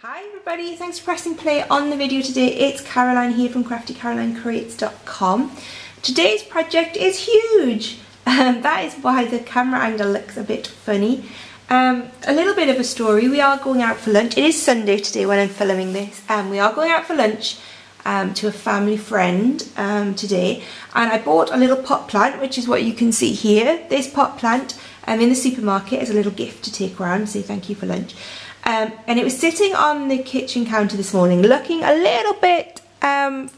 Hi everybody, thanks for pressing play on the video today. It's Caroline here from craftycarolinecreates.com. Today's project is huge. That is why the camera angle looks a bit funny. A little bit of a story. We are going out for lunch. It is Sunday today when I'm filming this. We are going out for lunch to a family friend today, and I bought a little pot plant, which is what you can see here. This pot plant in the supermarket as a little gift to take around and say thank you for lunch. And it was sitting on the kitchen counter this morning looking a little bit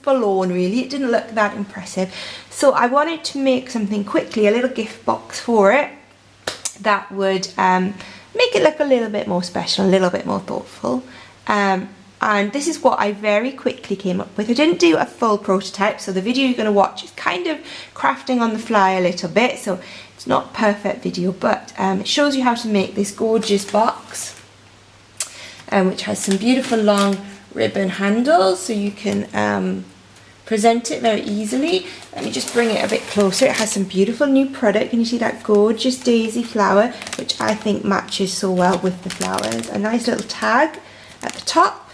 forlorn really. It didn't look that impressive. So I wanted to make something quickly, a little gift box for it that would make it look a little bit more special, a little bit more thoughtful. And this is what I very quickly came up with. I didn't do a full prototype, so the video you're going to watch is kind of crafting on the fly a little bit, so it's not a perfect video, but it shows you how to make this gorgeous box. Which has some beautiful long ribbon handles, so you can present it very easily. Let me just bring it a bit closer. It has some beautiful new product. Can you see that gorgeous daisy flower, which I think matches so well with the flowers? A nice little tag at the top,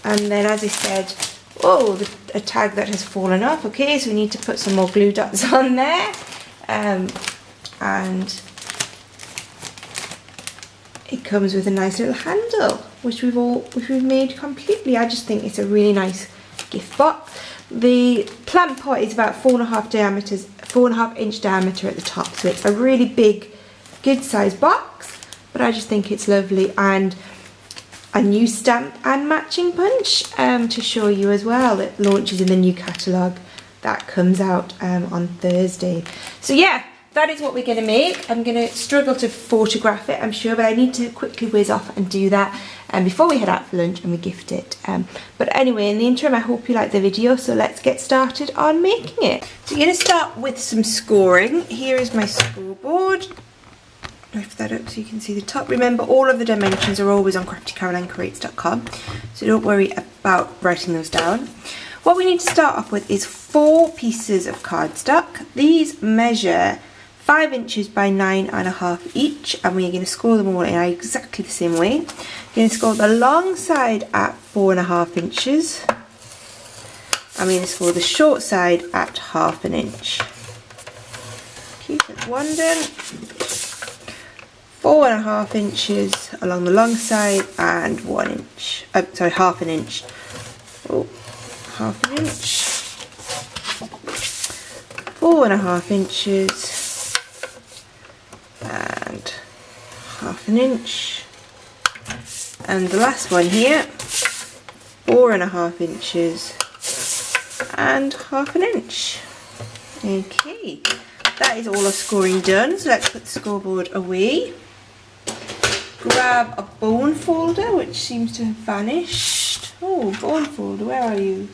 and then, as I said, a tag that has fallen off. Okay, so we need to put some more glue dots on there, and it comes with a nice little handle, which we've made completely. I just think it's a really nice gift box. The plant pot is about 4.5 inch diameter at the top, so it's a really big, good size box. But I just think it's lovely, and a new stamp and matching punch to show you as well. It launches in the new catalogue that comes out on Thursday. So yeah. That is what we're going to make. I'm going to struggle to photograph it, I'm sure, but I need to quickly whiz off and do that before we head out for lunch and we gift it. But anyway, in the interim, I hope you like the video, so let's get started on making it. So you're going to start with some scoring. Here is my scoreboard. Lift that up so you can see the top. Remember, all of the dimensions are always on craftycarolinecreates.com, so don't worry about writing those down. What we need to start off with is 4 pieces of cardstock. These measure 5 inches by 9.5 each, and we're going to score them all in exactly the same way. We're going to score the long side at 4.5 inches, and we're going to score the short side at 1/2 inch. Okay, so that's one done. 4.5 inches along the long side and 1 inch. Sorry, 1/2 inch. Oh, 1/2 inch. 4.5 inches. And 1/2 inch, and the last one here, 4.5 inches and 1/2 inch. Okay, that is all our scoring done, so let's put the scoreboard away. Grab a bone folder, which seems to have vanished. Oh, bone folder, where are you?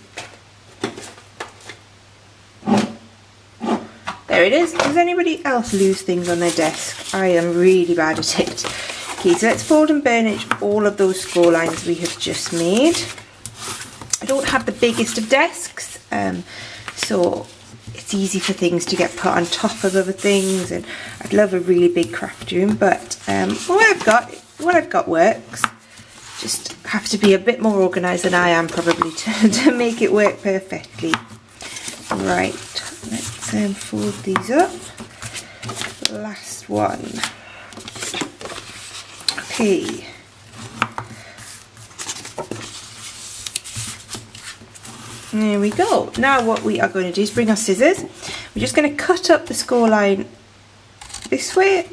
There it is. Does anybody else lose things on their desk? I am really bad at it. Okay, so let's fold and burnish all of those score lines we have just made. I don't have the biggest of desks, so it's easy for things to get put on top of other things, and I'd love a really big craft room, but what I've got works. Just have to be a bit more organised than I am probably to make it work perfectly. Right. Let's fold these up. Last one. Okay. There we go. Now what we are going to do is bring our scissors. We're just going to cut up the score line this way,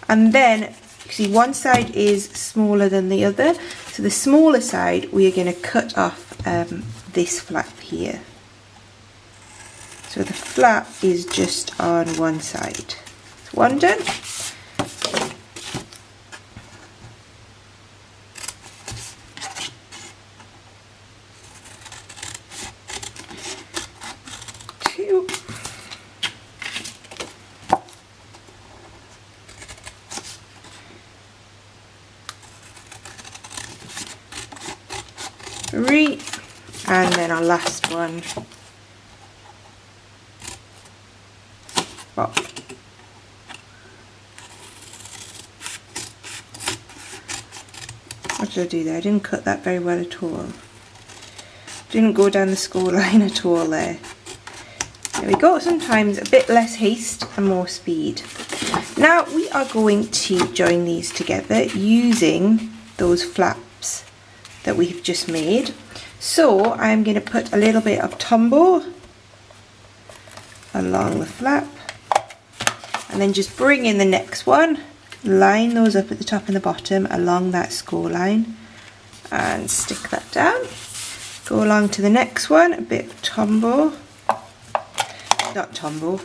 and then you see one side is smaller than the other. So the smaller side we are going to cut off this flap here. So the flap is just on one side. That's one done. Two. Three. And then our last one. What did I do there? I didn't cut that very well at all. Didn't go down the score line at all there. There we go. Sometimes a bit less haste and more speed. Now we are going to join these together using those flaps that we've just made. So I'm going to put a little bit of Tombow along the flap, and then just bring in the next one, line those up at the top and the bottom along that score line, and stick that down. Go along to the next one, a bit of Tombow, not Tombow,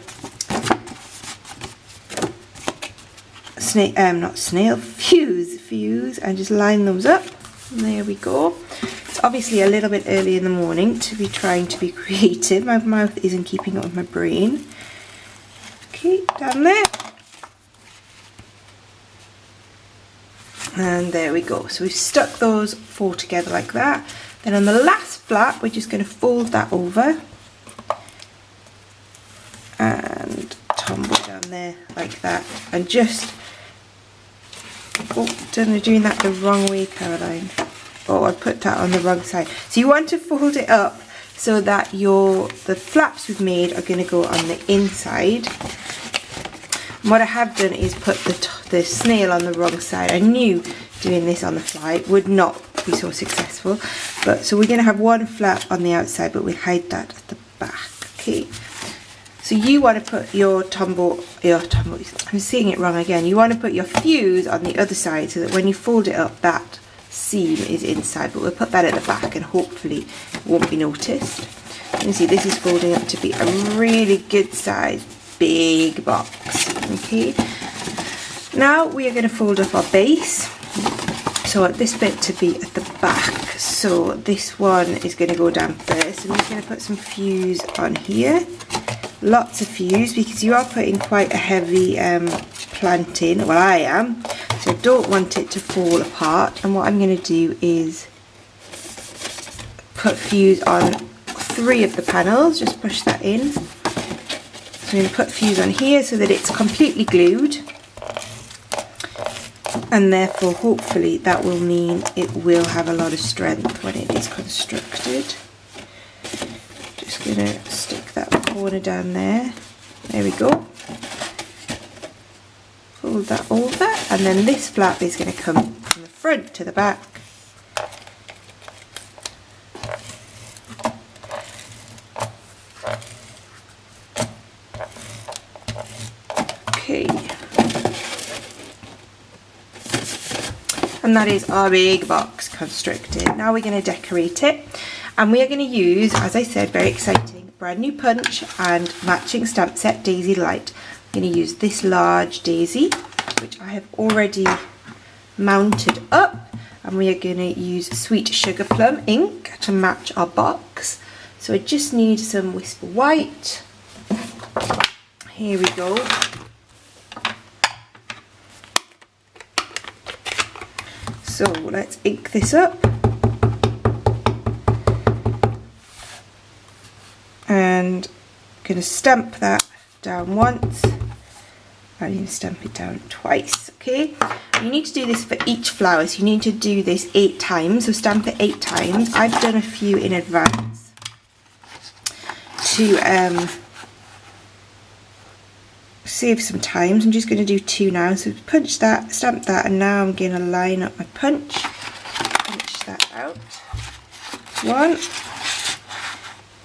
fuse, and just line those up. And there we go. It's obviously a little bit early in the morning to be trying to be creative. My mouth isn't keeping up with my brain. Okay, down there. And there we go. So we've stuck those 4 together like that. Then on the last flap, we're just going to fold that over and tumble down there like that. And just, oh, doing that the wrong way, Caroline. Oh, I put that on the wrong side. So you want to fold it up so that the flaps we've made are going to go on the inside. And what I have done is put the snail on the wrong side. I knew doing this on the fly would not be so successful. But so we're going to have one flap on the outside, but we'll hide that at the back. Okay. So you want to put your Tombow, I'm saying it wrong again. You want to put your fuse on the other side so that when you fold it up, that seam is inside. But we'll put that at the back and hopefully it won't be noticed. You can see this is folding up to be a really good size, big box. Okay. Now we are going to fold up our base. So I want this bit to be at the back. So this one is going to go down first. I'm just going to put some fuse on here. Lots of fuse because you are putting quite a heavy plant in. Well, I am. So I don't want it to fall apart. And what I'm going to do is put fuse on 3 of the panels. Just push that in. So I'm going to put fuse on here so that it's completely glued. And therefore, hopefully, that will mean it will have a lot of strength when it is constructed. Just going to stick that corner down there. There we go. Fold that over, and then this flap is going to come from the front to the back. Okay. And that is our big box constructed. Now we're going to decorate it, and we are going to use, as I said, very exciting, brand new punch and matching stamp set Daisy Delight. I'm going to use this large daisy, which I have already mounted up, and we are going to use Sweet Sugar Plum ink to match our box. So I just need some Whisper White. Here we go. So let's ink this up, and I'm going to stamp that down once. I need to stamp it down twice. Okay, you need to do this for each flower, so you need to do this 8 times, so stamp it 8 times. I've done a few in advance to save some time. So I'm just going to do 2 now. So punch that, stamp that, and now I'm going to line up my punch that out. 1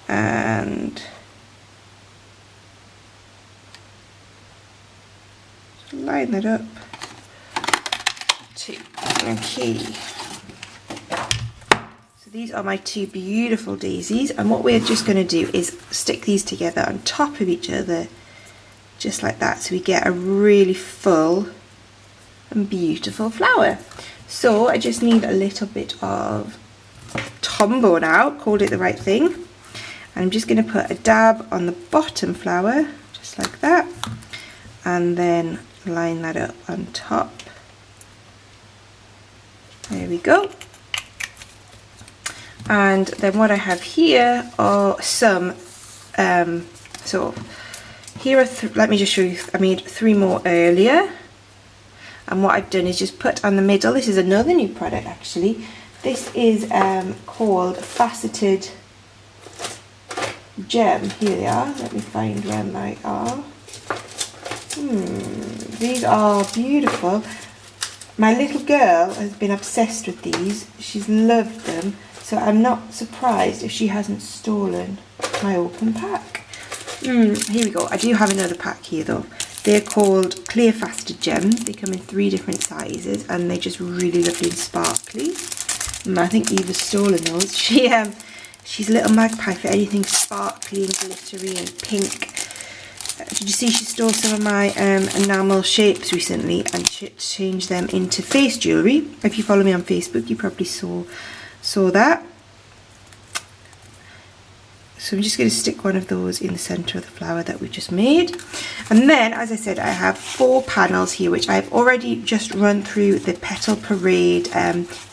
and line that up. 2. Okay. So these are my 2 beautiful daisies, and what we're just going to do is stick these together on top of each other, just like that, so we get a really full and beautiful flower. So I just need a little bit of Tombow now, called it the right thing, and I'm just going to put a dab on the bottom flower, just like that, and then line that up on top. There we go. And then what I have here are some, so here are, let me just show you, I made 3 more earlier, and what I've done is just put on the middle. This is another new product actually. This is called Faceted Gem. Here they are. Let me find where they are. These are beautiful. My little girl has been obsessed with these. She's loved them. So I'm not surprised if she hasn't stolen my open pack. Here we go. I do have another pack here though. They're called Clear Faceted Gems. They come in 3 different sizes and they're just really lovely and sparkly. I think Eva's stolen those. She's a little magpie for anything sparkly and glittery and pink. Did you see she stole some of my enamel shapes recently and changed them into face jewellery? If you follow me on Facebook, you probably saw that. So I'm just going to stick one of those in the centre of the flower that we just made. And then, as I said, I have 4 panels here, which I've already just run through the Petal Parade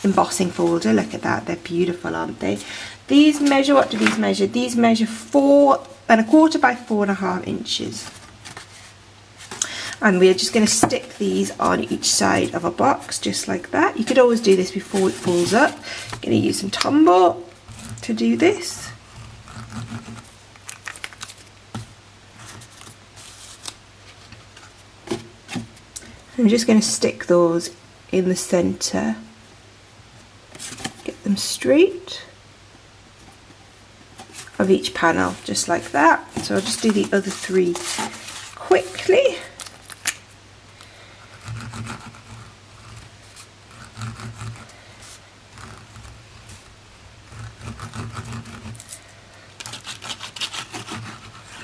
embossing folder. Look at that, they're beautiful, aren't they? These measure, what do these measure? These measure 4 1/4 by 4.5 inches. And we're just going to stick these on each side of a box, just like that. You could always do this before it folds up. I'm going to use some Tombow to do this. I'm just going to stick those in the centre, get them straight of each panel, just like that. So I'll just do the other 3 quickly.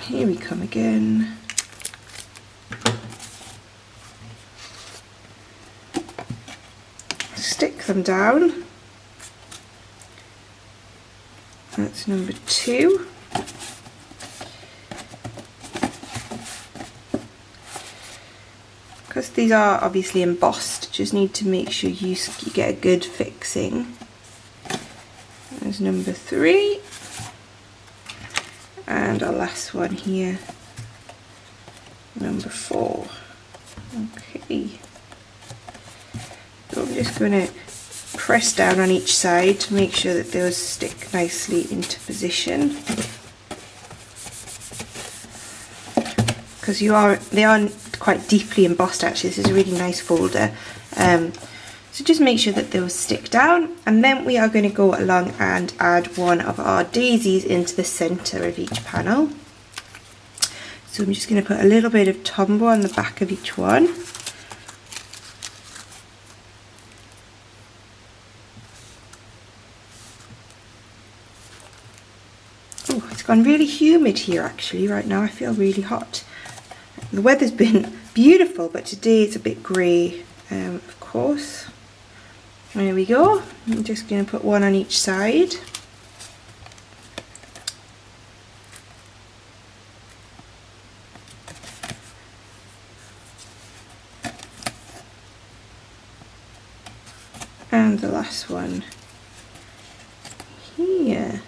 Here we come again. Stick them down. That's number 2. Because these are obviously embossed, just need to make sure you get a good fixing. There's number 3. And our last one here, number 4. Okay. So I'm just going to press down on each side to make sure that those stick nicely into position. Because they are quite deeply embossed actually. This is a really nice folder. So just make sure that those stick down, and then we are going to go along and add one of our daisies into the centre of each panel. So I'm just going to put a little bit of Tombow on the back of each one. Oh, it's gone really humid here actually right now. I feel really hot. The weather's been beautiful, but today it's a bit grey, of course. There we go. I'm just going to put one on each side. And the last one here.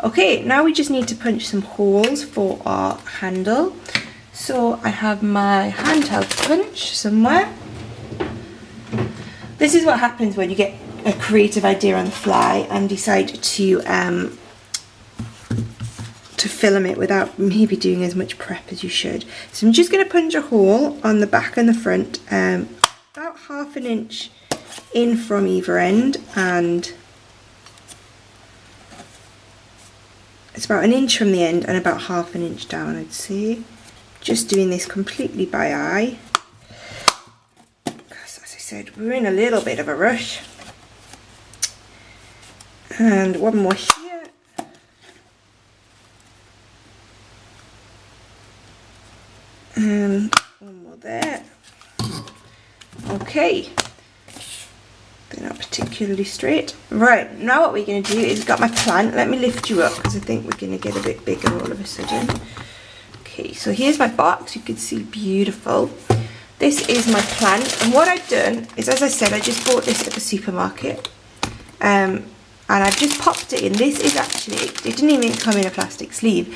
Okay, now we just need to punch some holes for our handle. So I have my handheld punch somewhere. This is what happens when you get a creative idea on the fly and decide to film it without maybe doing as much prep as you should. So I'm just going to punch a hole on the back and the front, about 1/2 inch in from either end, and it's about 1 inch from the end and about 1/2 inch down, I'd say. Just doing this completely by eye. Said we're in a little bit of a rush. And one more here. And one more there. Okay. They're not particularly straight. Right, now what we're going to do is, got my plant. Let me lift you up because I think we're going to get a bit bigger all of a sudden. Okay, so here's my box. You can see beautiful. This is my plant, and what I've done is, as I said, I just bought this at the supermarket, and I've just popped it in. This is actually, it didn't even come in a plastic sleeve.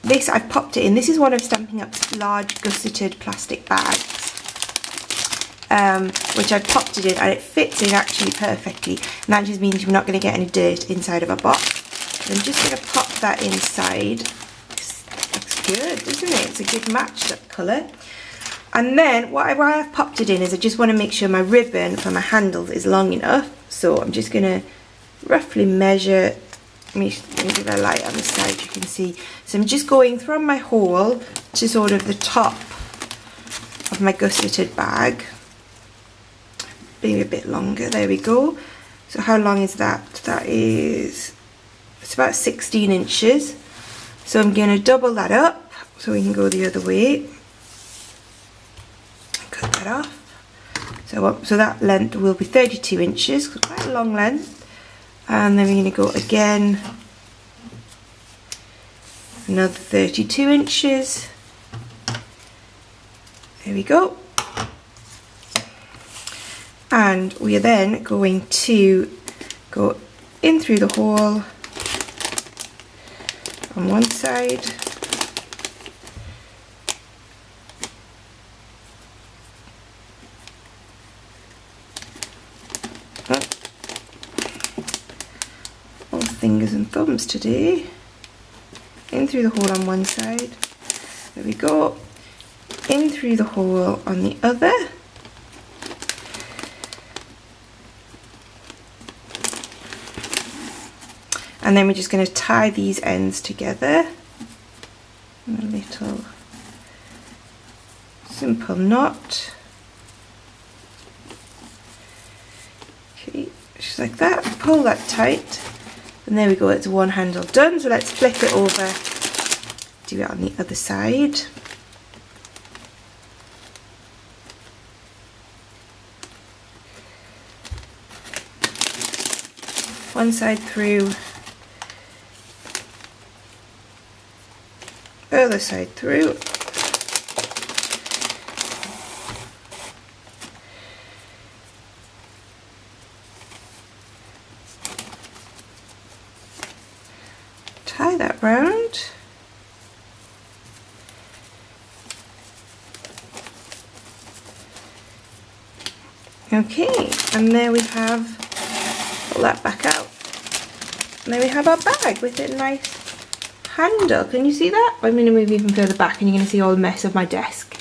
This, I've popped it in. This is one of Stampin' Up's large gusseted plastic bags. which I popped it in, and it fits in actually perfectly, and that just means you're not going to get any dirt inside of a box. So I'm just going to pop that inside. This looks good, doesn't it? It's a good match, that colour. And then why I've popped it in is I just want to make sure my ribbon for my handles is long enough. So I'm just going to roughly measure. Let me give a light on the side, you can see. So I'm just going from my hole to sort of the top of my gusseted bag. Maybe a bit longer, there we go. So how long is that? That is, it's about 16 inches. So I'm going to double that up so we can go the other way. Cut that off. So that length will be 32 inches, quite a long length. And then we're going to go again, another 32 inches. There we go. And we are then going to go in through the hole on one side. All fingers and thumbs today. In through the hole on one side. There we go. In through the hole on the other. And then we're just going to tie these ends together in a little simple knot. Okay, just like that. Pull that tight. And there we go, it's one handle done. So let's flip it over, do it on the other side. One side through, other side through. Tie that round. Okay, and there we have, pull that back out. And there we have our bag with a nice handle. Can you see that? I'm going to move even further back and you're going to see all the mess of my desk. I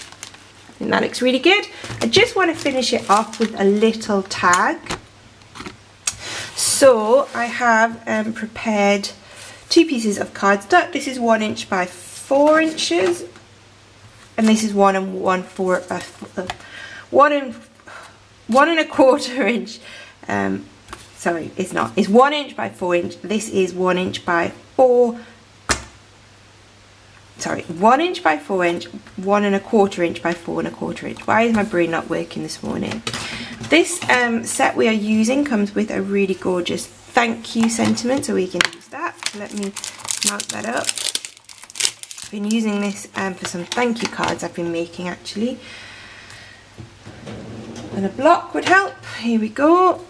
think that looks really good. I just want to finish it off with a little tag. So I have prepared 2 pieces of cardstock. This is 1 inch by 4 inches, and this is 1 1.25 inch. Sorry, it's not. It's 1 inch by 4 inch. This is 1 inch by 4. Sorry, 1 inch by 4 inch, 1.25 inch by 4.25 inch. Why is my brain not working this morning? This set we are using comes with a really gorgeous thank you sentiment, so we can use that. So let me mount that up. I've been using this for some thank you cards I've been making actually. And a block would help. Here we go.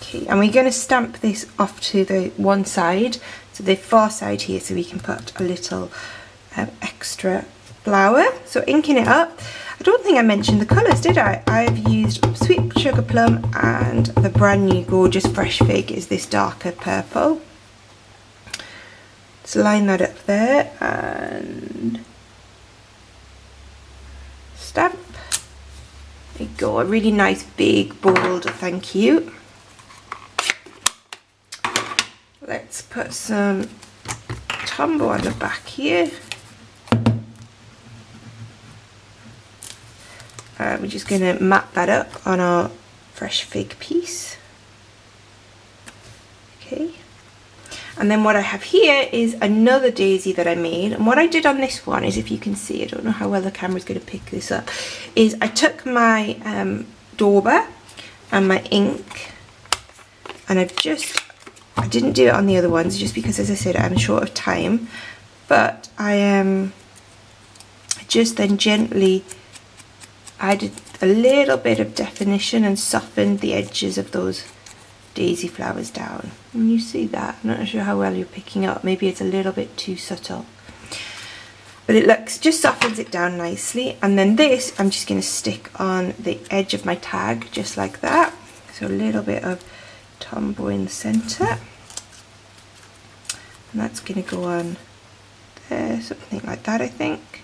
Okay, and we're going to stamp this off to the one side, so the far side here, so we can put a little extra flower. So inking it up. I don't think I mentioned the colours, did I? I've used Sweet Sugar Plum, and the brand new gorgeous Fresh Fig is this darker purple. Let's line that up there and stamp. There you go, a really nice big bold thank you. Let's put some Tombow on the back here. We're just going to map that up on our Fresh Fig piece. Okay. And then what I have here is another daisy that I made. And what I did on this one is, if you can see, I don't know how well the camera's going to pick this up, is I took my dauber and my ink, and I didn't do it on the other ones just because, as I said, I'm short of time, but I just then gently added a little bit of definition and softened the edges of those daisy flowers down. And you see that? I'm not sure how well you're picking up. Maybe it's a little bit too subtle. but it looks, just softens it down nicely. And then this I'm just going to stick on the edge of my tag just like that. So a little bit of Tomboy in the centre, and that's going to go on there, something like that I think.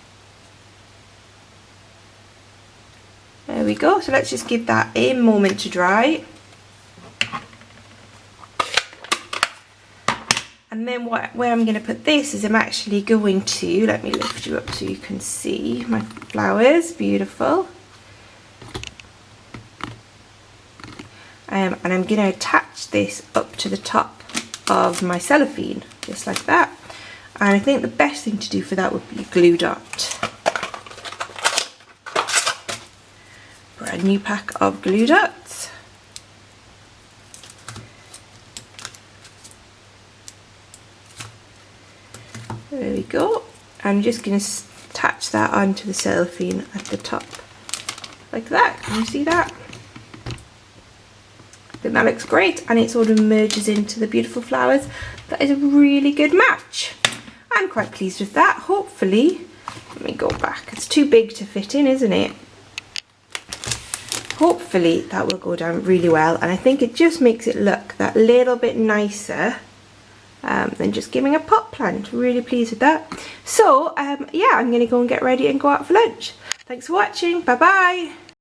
There we go. So let's just give that a moment to dry. And then where I'm going to put this is I'm actually going to, let me lift you up so you can see my flowers, beautiful. And I'm going to attach this up to the top of my cellophane, just like that. And I think the best thing to do for that would be a glue dot. Brand new pack of glue dots. There we go. I'm just going to attach that onto the cellophane at the top, like that. Can you see that? I think that looks great, and it sort of merges into the beautiful flowers. That is a really good match. I'm quite pleased with that. Hopefully, let me go back. It's too big to fit in, isn't it? Hopefully that will go down really well, and I think it just makes it look that little bit nicer than just giving a pot plant. Really pleased with that. So yeah, I'm going to go and get ready and go out for lunch. Thanks for watching. Bye bye.